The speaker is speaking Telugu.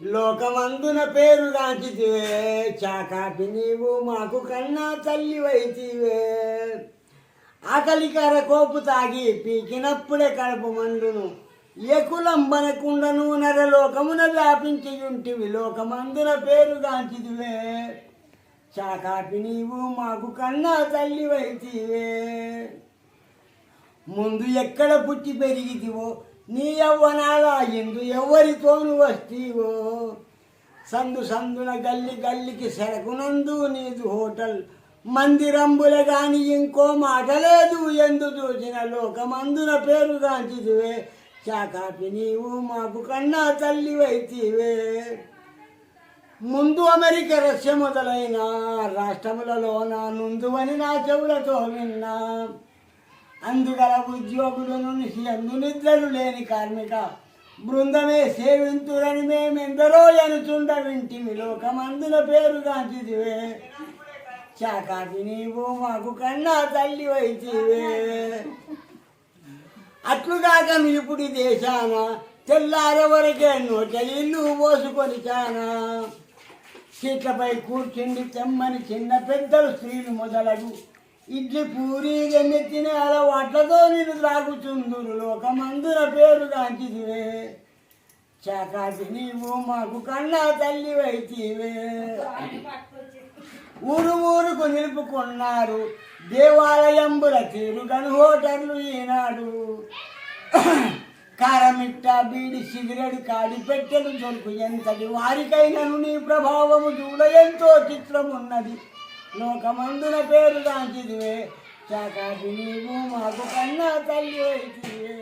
లోకమందున పేరుగాంచితివే చాకాపి నీవు మాకు కన్నా తల్లి వైతివే. ఆకలికర కోపు తాగి పీకినప్పుడే కడుపు మండును ఏ కులంబనకుండను నరలోకమున వ్యాపించి ఉంటివి. లోకమందున పేరుగాంచితివే చాకాపి నీవు మాకు కన్నా తల్లి వైతివే. ముందు ఎక్కడ పుట్టి పెరిగితివో నీ యవ్వనాల ఎందు ఎవరితోను వస్తీవో. సందు సందున గల్లి గల్లికి సరకునందు నీదు హోటల్ మందిరంబుల గాని ఇంకో మాట లేదు. ఎందు చూసిన లోకమందున పేరుగాంచితివే చాకాపి నీవు మాకు కన్నా తల్లి వైతివే. ముందు అమెరికా రష్యా మొదలైన రాష్ట్రములలోన నుందువని నా చెవులతో విన్నా. అందుగల ఉద్యోగుల నుంచి అందు నిద్రలు లేని కార్మిక బృందమే సేవింతురని మేమెందరో ఎనుచుండ వింటిమి. లోకమందున పేరుగాంచితివే చాకాపి నీవు మాకు కన్నా తల్లి వైతివే. అట్లుగాక మీపుడి దేశాన తెల్లారెవరికే నోటలీళ్ళు పోసుకొని చానా. సీట్లపై కూర్చుండి తెమ్మని చిన్న పెద్దలు స్త్రీలు మొదలగు ఇడ్లీ పూరి ఎన్నెత్తిన అలవాట్లతో నేను త్రాగుచుందురు. లోకమందున పేరుగాంచితివే చాకాపి నీవు మాకు కన్నా తల్లి వైతివే. ఊరు ఊరుకు నిలుపుకున్నారు దేవాలయంబుల తీరుగను హోటర్లు ఈనాడు. కారమిట్ట బీడి సిగరెట్ కాడి పెట్టెలు దొరుకు ఎంతటి వారికైనను నీ ప్రభావము చూడ ఎంతో చిత్రమున్నది. లోకమందున పేరుగాంచితివే చాకాపి నీవు మాకు కన్నా తల్లి వైతివే.